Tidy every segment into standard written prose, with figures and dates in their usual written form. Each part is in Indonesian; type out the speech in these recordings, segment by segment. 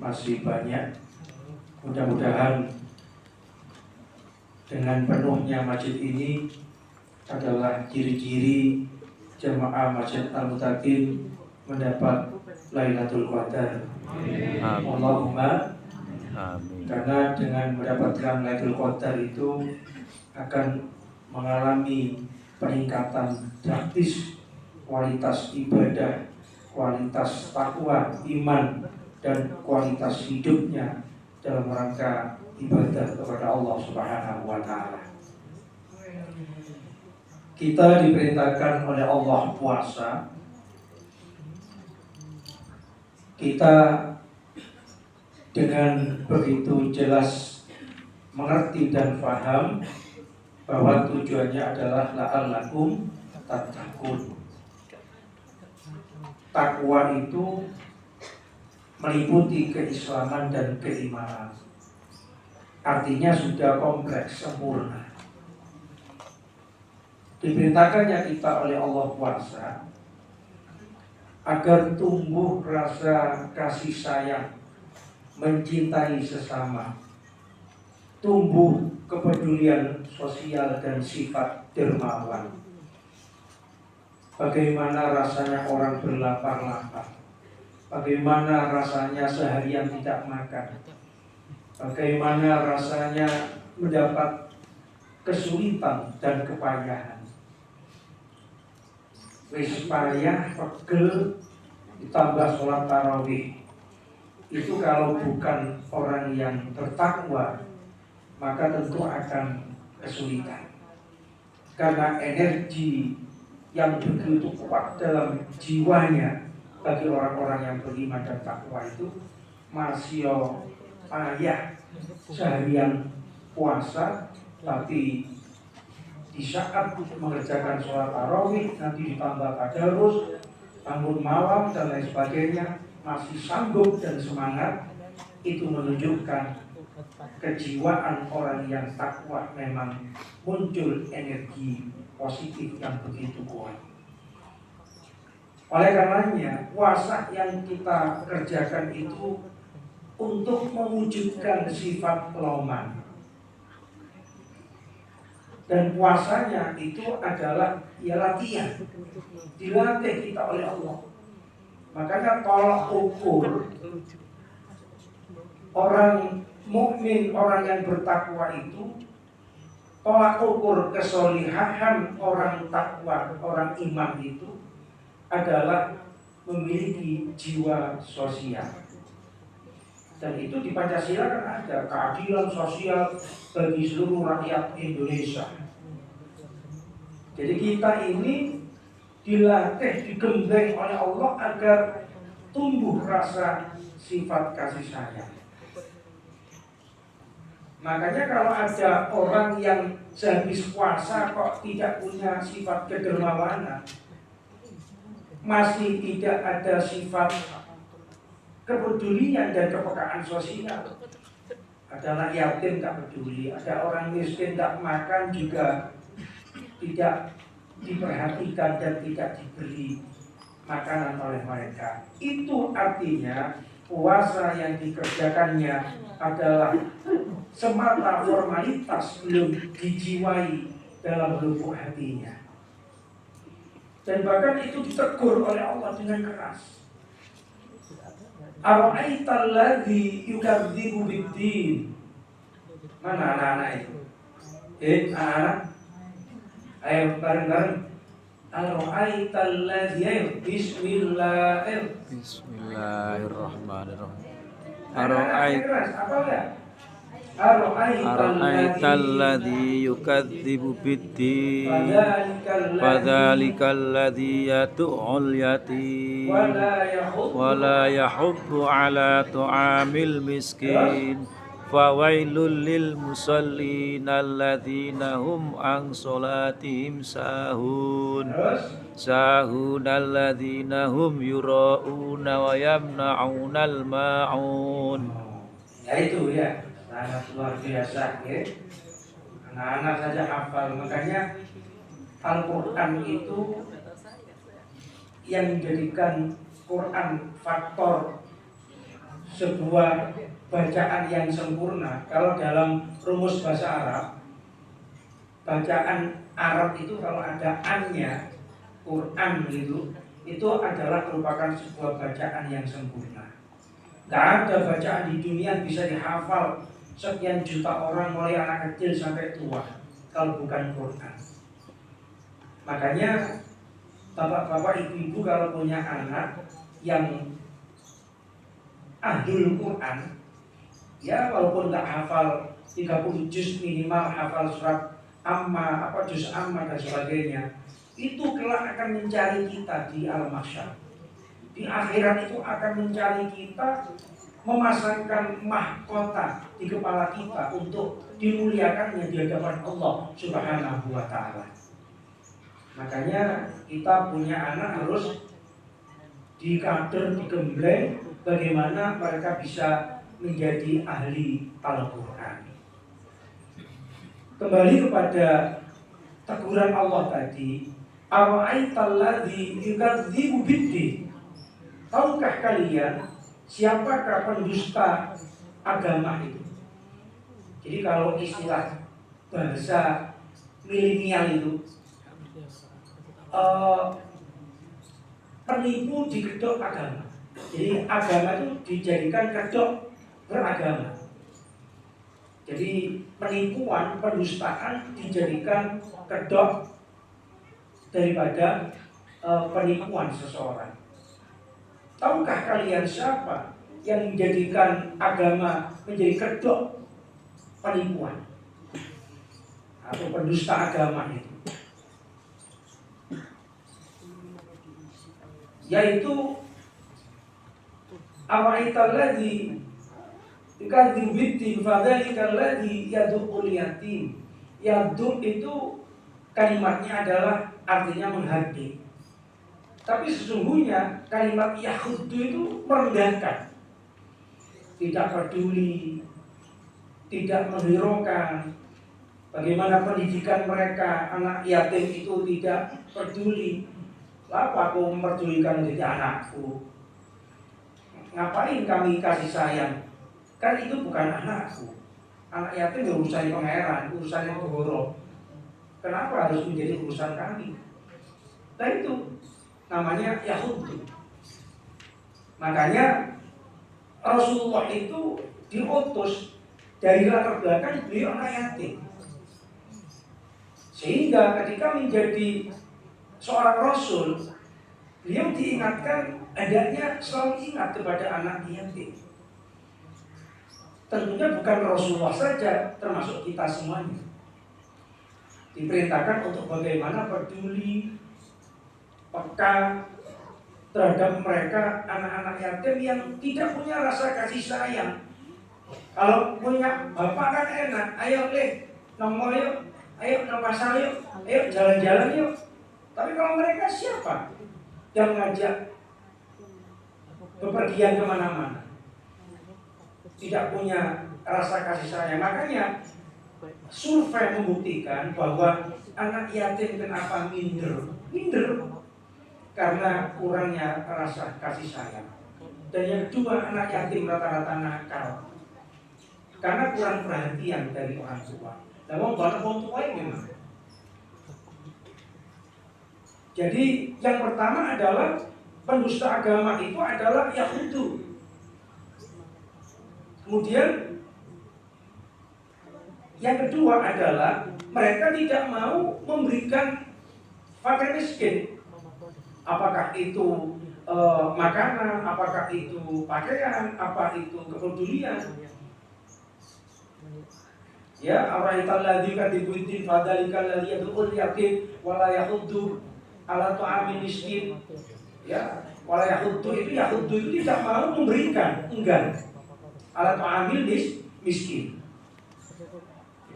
masih banyak. Mudah-mudahan dengan penuhnya masjid ini adalah ciri-ciri jemaah Masjid Al-Muttaqin mendapat Lailatul Qadar. Allahumma amin. Karena dengan mendapatkan Lailatul Qadar itu akan mengalami peningkatan drastis kualitas ibadah, kualitas takwa, iman, dan kualitas hidupnya dalam rangka ibadah kepada Allah Subhanahu wa Ta'ala. Kita diperintahkan oleh Allah puasa. Kita dengan begitu jelas mengerti dan paham bahwa tujuannya adalah la'allakum tattaqun. Takwa itu meliputi keislaman dan keimanan. Artinya sudah kompleks, sempurna. Diperintahkannya kita oleh Allah puasa agar tumbuh rasa kasih sayang, mencintai sesama, tumbuh kepedulian sosial dan sifat dermawan. Bagaimana rasanya orang berlapar-lapar, bagaimana rasanya seharian tidak makan, bagaimana rasanya mendapat kesulitan dan kepayahan. Wis payah, pegel, ditambah sholat tarawih. Itu kalau bukan orang yang bertakwa, maka tentu akan kesulitan. Karena energi yang begitu kuat dalam jiwanya bagi orang-orang yang beriman dan takwa itu masih payah seharian puasa, tapi di saat mengerjakan sholat tarawih nanti ditambah tadarus, bangun malam dan lain sebagainya masih sanggup dan semangat. Itu menunjukkan kejiwaan orang yang takwa, memang muncul energi positif yang begitu kuat. Oleh karenanya puasa yang kita kerjakan itu untuk mewujudkan sifat loman. Dan puasanya itu adalah latihan, dilatih kita oleh Allah. Makanya tolak ukur orang mukmin, orang yang bertakwa itu, tolak ukur kesolihahan orang takwa, orang iman itu adalah memiliki jiwa sosial. Dan itu di Pancasila kan ada keadilan sosial bagi seluruh rakyat Indonesia. Jadi kita ini dilatih, digembleng oleh Allah agar tumbuh rasa sifat kasih sayang. Makanya kalau ada orang yang sehabis puasa kok tidak punya sifat kedermawanan, masih tidak ada sifat kepedulian dan kepekaan sosial. Ada anak yatim tak peduli, ada orang miskin tak makan juga tidak diperhatikan dan tidak diberi makanan oleh mereka. Itu artinya puasa yang dikerjakannya adalah semata formalitas, belum dijiwai dalam lubuk hatinya. Dan bahkan itu ditegur oleh Allah dengan keras. Ara'aital ladzi yukadzibu bid-din. Mana anak-anak itu? Anak-anak, ayo bareng-bareng. Ara'aital ladzi, Bismillahirrahmanirrahim. Ara'aital ladzi yukadzibu bid-din. Fadzalikal ladzi yad'ul yatim wa la yahuddu 'ala ta'amil miskin. Fawailul lil musallin alladzina hum an sholatihim sahun alladzina hum yura'una wa yamna'unal ma'un. Ya itu ya, sangat luar biasa ya. Anak-anak saja hafal. Makanya Al-Quran itu yang menjadikan Quran faktor sebuah bacaan yang sempurna. Kalau dalam rumus bahasa Arab, bacaan Arab itu kalau ada an-nya, Quran gitu, itu adalah merupakan sebuah bacaan yang sempurna. Tidak ada bacaan di dunia bisa dihafal sekian juta orang mulai anak kecil sampai tua kalau bukan Quran. Makanya bapak-bapak, ibu-ibu kalau punya anak yang ahlul Quran, ya walaupun tak hafal 30 juz minimal, hafal surat amma, juz amma dan sebagainya, itu kelak akan mencari kita di alam mahsyar. Di akhirat itu akan mencari kita, memasangkan mahkota di kepala kita untuk dimuliakannya di hadapan Allah Subhanahu wa ta'ala. Makanya kita punya anak harus dikader, digembleng bagaimana mereka bisa menjadi ahli Al-Quran. Kembali kepada teguran Allah tadi, ara'aital ladzi yukadzibu biddin. Tahukah kalian siapakah pendusta agama itu? Jadi kalau istilah bahasa milenial itu, penipu di kedok agama. Jadi agama itu dijadikan kedok beragama. Jadi penipuan, pendustaan dijadikan kedok daripada penipuan seseorang. Tahukah kalian siapa yang menjadikan agama menjadi kedok penipuan atau pendusta agama itu? Yaitu awaital ladzi yukadzibu biddin fadzalikal ladzi yad'ul yatim. Yadu itu kalimatnya adalah artinya menghati. Tapi sesungguhnya kalimat yahuddu itu merendahkan, tidak peduli, tidak menghiraukan. Bagaimana pendidikan mereka, anak yatim itu tidak peduli. Apa aku memperdulikan jadi anakku? Ngapain kami kasih sayang? Kan itu bukan anakku. Anak yatim urusan pangeran, urusan negara. Kenapa harus menjadi urusan kami? Nah itu namanya Yahudi. Makanya Rasulullah itu diutus dari latar belakang beliau anak yatim. Sehingga ketika menjadi seorang Rasul, beliau diingatkan hendaknya selalu ingat kepada anak yatim. Tentunya bukan Rasulullah saja, termasuk kita semuanya. Diperintahkan untuk bagaimana peduli, peka terhadap mereka, anak-anak yatim yang tidak punya rasa kasih sayang. Kalau punya bapak kan enak, ayo nongol yuk, ayo ke pasar yuk, ayo jalan-jalan yuk. Tapi kalau mereka siapa yang ngajak bepergian kemana-mana? Tidak punya rasa kasih sayang. Makanya survei membuktikan bahwa anak yatim kenapa minder karena kurangnya rasa kasih sayang. Dan yang kedua, anak yatim rata-rata nakal karena kurang perhatian dari orang tua. Namun orang tua gimana? Jadi yang pertama adalah pendusta agama itu adalah Yahudi. Kemudian yang kedua adalah mereka tidak mau memberikan fakir miskin. Apakah itu makanan, apakah itu pakaian, apa itu kepedulian. Ya, araital ladzi yukadzibu biddin fadzalikal ladzi yad'ul yatim wa la yahuddu ala ta'amil miskin. Ya, wala yahuddu itu tidak mau memberikan, enggan. Ala ta'amil miskin.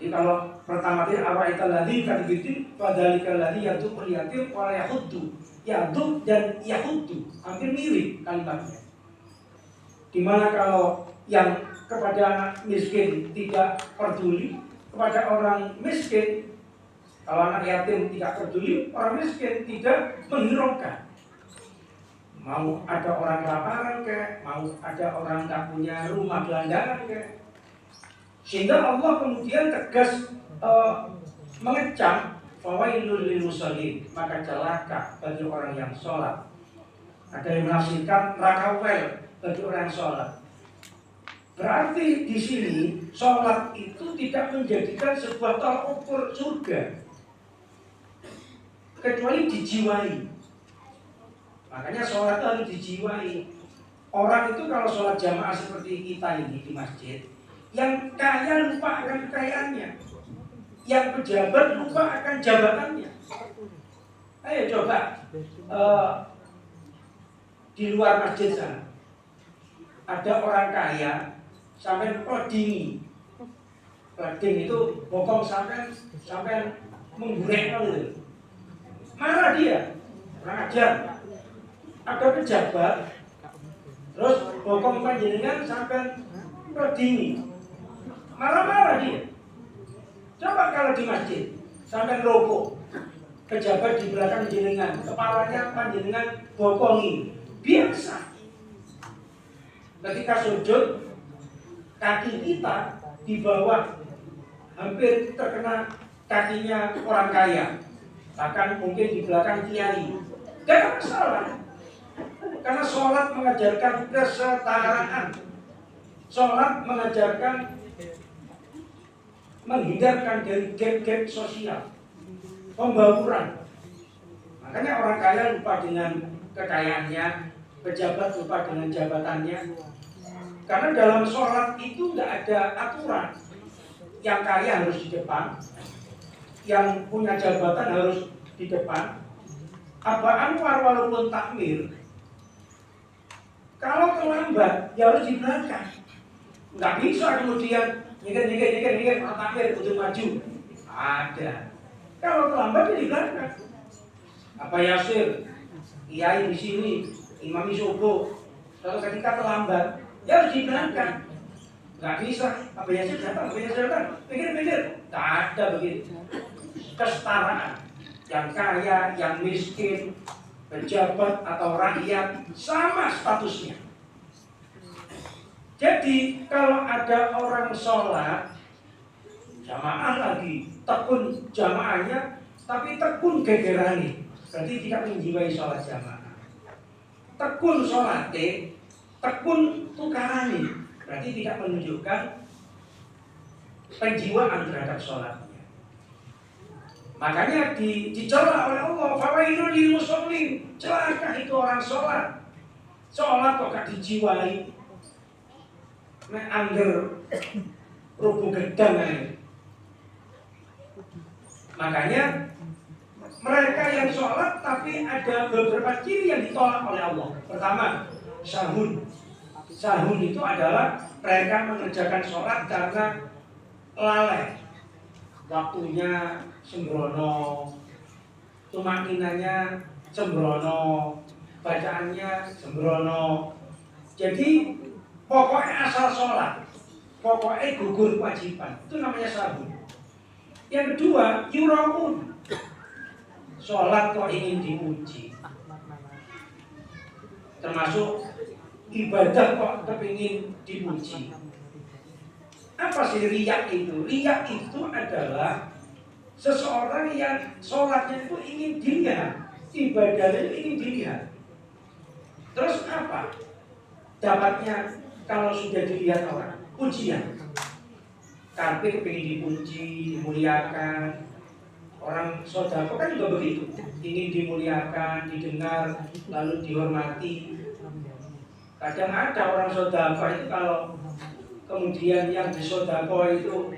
Jadi kalau pertama tadi araital ladzi yukadzibu biddin fadzalikal ladzi yad'ul yatim wa la yahuddu. Yadub dan Yahuddu hampir mirip kalimatnya. Dimana kalau yang kepada anak miskin tidak peduli, kepada orang miskin, kalau anak yatim tidak peduli, orang miskin tidak menghiraukan. Mau ada orang kelaparan kek, mau ada orang tak punya rumah gelandangan kek. Sehingga Allah kemudian tegas mengecam fawailul lil musallin, maka celaka bagi orang yang sholat. Ada yang menafsirkan rakawel bagi orang yang sholat. Berarti di sini sholat itu tidak menjadikan sebuah tolak ukur surga, kecuali dijiwai. Makanya sholat itu harus dijiwai. Orang itu kalau sholat jamaah seperti kita ini di masjid, yang kaya lupa akan kekayaannya, yang pejabat lupa akan jabatannya. Ayo coba di luar masjid sana, ada orang kaya sampai pleding itu bokong sampai menggurek gitu. Marah dia, kurang ajar. Ada pejabat terus bokong panjenengan sampai pleding, marah-marah dia. Coba kalau di masjid sampai rokok, pejabat di belakang jenengan, kepalanya panjenengan bokongi, biasa. Ketika sujud, kaki kita di bawah hampir terkena kakinya orang kaya, bahkan mungkin di belakang kiai. Gak ada masalah, karena sholat mengajarkan kesetaraan. Sholat mengajarkan menghindarkan dari gap-gap sosial, pembauran. Makanya orang kaya lupa dengan kekayaannya, pejabat lupa dengan jabatannya. Karena dalam sholat itu nggak ada aturan. Yang kaya harus di depan, yang punya jabatan harus di depan. Aba Anwar walaupun takmir, kalau terlambat ya harus di belakang. Nggak bisa kemudian nyengir, kalau takmir untuk maju. Ada. Kalau terlambat ya di belakang. Apa Yasir, kiai di sini, imam subuh. Kalau ketika terlambat, ya harus di belakang. Nggak bisa. Apa Yasir datang, pikir. Tak ada begitu. Kesetaraan. Yang kaya, yang miskin, pejabat atau rakyat sama statusnya. Jadi kalau ada orang sholat jamaah lagi, tekun jamaahnya, tapi tekun gegerani, berarti tidak menjiwai sholat jamaah. Tekun sholatnya, tekun tukarani, berarti tidak menunjukkan penjiwaan terhadap sholatnya. Makanya dicela oleh Allah, fawailul lil musallin, celaka itu orang sholat. Sholat kok gak dijiwai, nek angger rubuh gedang aja. Makanya mereka yang sholat tapi ada beberapa ciri yang ditolak oleh Allah. Pertama, sahun. Sahun itu adalah mereka mengerjakan sholat karena lalai, waktunya sembrono, tumakinanya sembrono, bacaannya sembrono. Jadi pokoknya asal sholat, pokoknya gugur kewajiban, itu namanya sahun. Yang kedua, yuraun. Sholat kok ingin dipuji, termasuk ibadah kok kepingin dipuji. Apa sih riyak itu? Riyak itu adalah seseorang yang sholatnya itu ingin dilihat, ibadahnya itu ingin dilihat. Terus apa dapatnya kalau sudah dilihat orang? Pujian. Karpet ingin dipuji, dimuliakan. Orang sodako kan juga begitu, ingin dimuliakan, didengar, lalu dihormati. Kadang ada orang sodako itu kalau kemudian yang disodako itu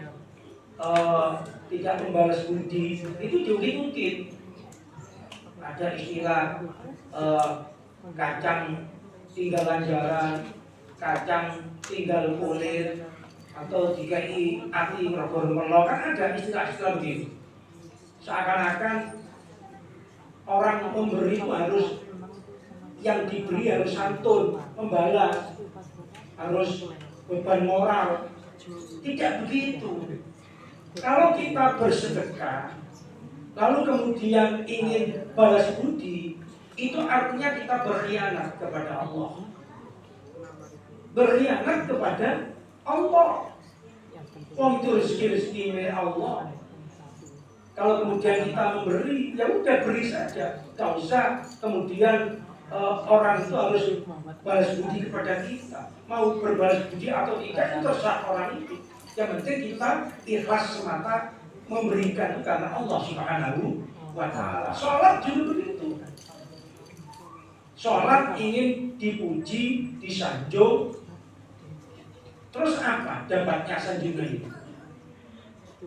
tidak membalas budi, itu diungkit-ungkit. Ada istilah kacang tinggal lanjaran, kacang tinggal kulit, atau dikai ati mergo-mergo, kan ada istilah-istilah begitu. Seakan-akan orang memberi itu harus, yang diberi harus santun, membalas, harus beban moral. Tidak begitu. Kalau kita bersedekah, lalu kemudian ingin balas budi, itu artinya kita berkhianat kepada Allah. Berkhianat kepada Allah. Oh, itu rezeki milik Allah. Kalau kemudian kita memberi, ya udah beri saja. Tidak usah kemudian orang itu harus balas budi kepada kita. Mau berbalas budi atau tidak itu terserah orang itu. Yang penting kita ikhlas semata memberikan karena Allah Subhanahu wa Ta'ala. Sholat juga begitu. Sholat ingin dipuji, disanjung. Terus apa dapatnya sanjungan itu?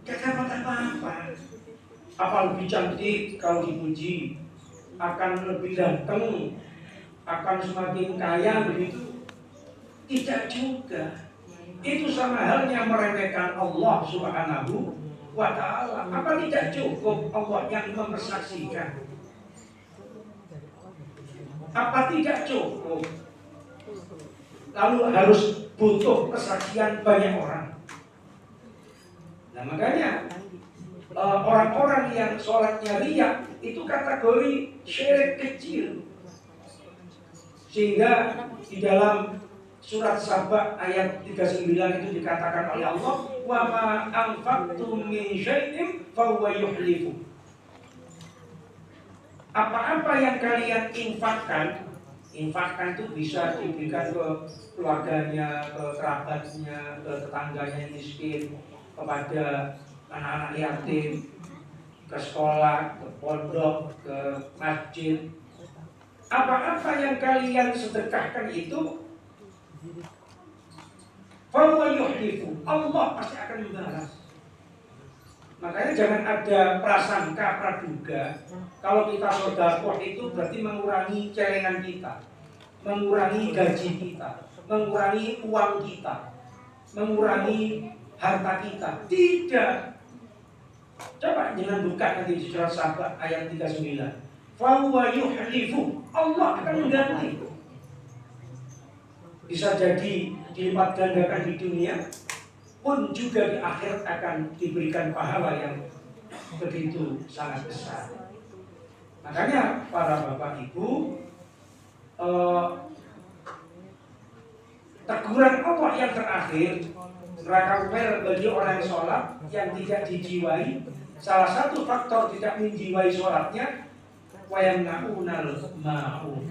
Gak dapat apa-apa. Apa lebih cantik kalau dipuji, akan lebih ganteng, akan semakin kaya begitu? Tidak juga. Itu sama halnya meremehkan Allah Subhanahu wa Ta'ala. Apa tidak cukup Allah yang mempersaksikan? Apa tidak cukup? Lalu harus butuh kesaksian banyak orang. Nah makanya orang-orang yang sholatnya riya itu kategori syirik kecil. Sehingga di dalam surat Saba ayat 39 itu dikatakan oleh Allah, wa ma anfaqtum min syai'in fa huwa yuhlifu. Apa-apa yang kalian infakkan itu bisa diberikan ke keluarganya, ke kerabatnya, ke tetangganya yang miskin, kepada anak-anak yatim, ke sekolah, ke pondok, ke masjid. Apa-apa yang kalian sedekahkan itu fahuwa yuhlifu, Allah pasti akan membalas. Makanya jangan ada prasangka, praduga. Kalau kita sedekah itu berarti mengurangi celengan kita, mengurangi gaji kita, mengurangi uang kita, mengurangi harta kita. Tidak. Coba jangan buka nanti di surat Saba ayat 39. Fahuwa yuhlifu, Allah akan mengganti. Bisa jadi dilipat gandakan di dunia, pun juga di akhirat akan diberikan pahala yang begitu sangat besar. Makanya para bapak ibu, teguran Allah yang terakhir, neraka fair bagi orang yang sholat yang tidak dijiwai. Salah satu faktor tidak menjiwai sholatnya, wayamnaunal ma'un.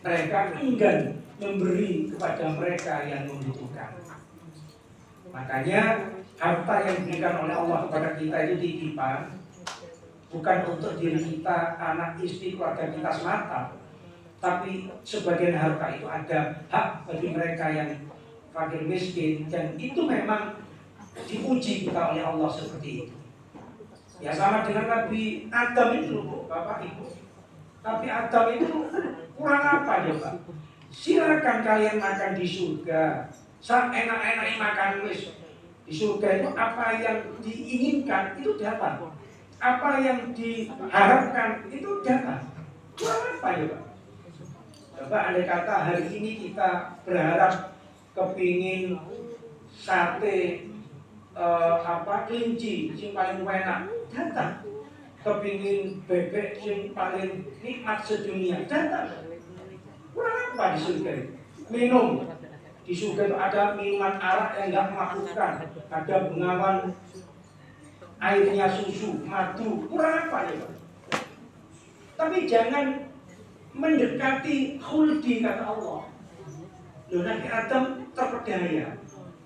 Mereka enggan memberi kepada mereka yang membutuhkan. Makanya harta yang diberikan oleh Allah kepada kita itu titipan, bukan untuk diri kita, anak, istri, keluarga kita semata, tapi sebagian harta itu ada hak bagi mereka yang fakir miskin, dan itu memang diuji kita oleh Allah seperti itu. Ya sama dengan Nabi Adam itu, Bapak Ibu. Nabi Adam itu kurang apa ya Pak? Silakan kalian makan di surga. Saat enak-enak makan wis di surga itu apa yang diinginkan itu dapat. Apa yang diharapkan itu dapat. Kurang apa ya Pak? Coba andai kata hari ini kita berharap kepingin sate kelinci yang paling enak, datang. Kepingin bebek yang paling nikmat sedunia, datang. Kurang apa di surga itu? Minum. Di surga itu ada minuman arak yang enggak melakukan, ada bengawan airnya susu, madu. Kurang apa ya? Tapi jangan mendekati khuldi kata Allah. Loh, Nabi Adam terpedaya.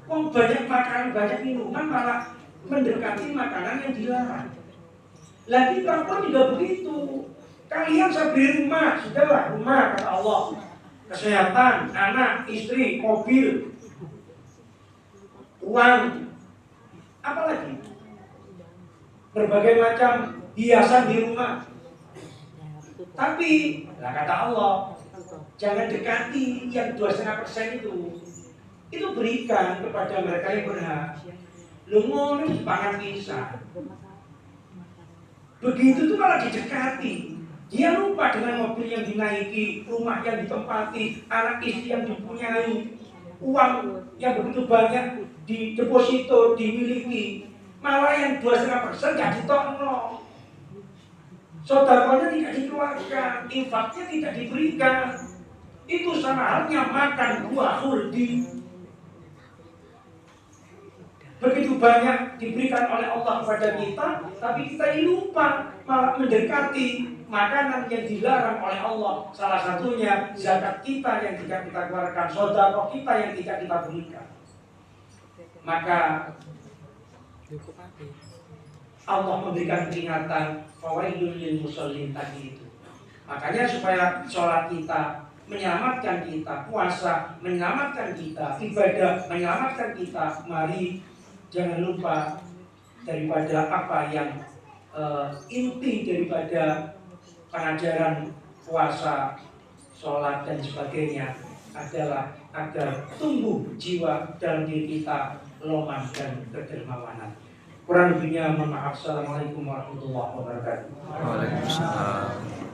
Wong banyak makanan, banyak minuman malah mendekati makanan yang dilarang. Lagi perempuan juga begitu. Kalian sabri rumah, sudahlah rumah kata Allah. Kesehatan, anak, istri, mobil, uang, apalagi berbagai macam hiasan di rumah. Tapi, lah kata Allah, jangan dekati yang 2,5% itu. Itu berikan kepada mereka yang berhak. Lu ngono pangan bisa. Begitu tuh kalau didekati, dia lupa dengan mobil yang dinaiki, rumah yang ditempati, anak istri yang dipunyai, uang yang begitu banyak di deposito dimiliki. Malah yang 2,5% gak ditokno. Sodakohnya tidak dikeluarkan, infaknya tidak diberikan. Itu sama halnya makan buah khuldi. Begitu banyak diberikan oleh Allah kepada kita, tapi kita lupa malah mendekati makanan yang dilarang oleh Allah. Salah satunya zakat kita yang tidak kita keluarkan, sedekah kita yang tidak kita berikan. Maka Allah memberikan peringatan fawailul lil musallin tadi itu. Makanya supaya sholat kita menyelamatkan kita, puasa menyelamatkan kita, ibadah menyelamatkan kita, mari jangan lupa daripada apa yang inti daripada pengajaran puasa, sholat dan sebagainya adalah agar tumbuh jiwa dalam diri kita loman dan kedermawanan. Kurang lebihnya mohon maaf. Assalamualaikum warahmatullahi wabarakatuh. Waalaikumsalam.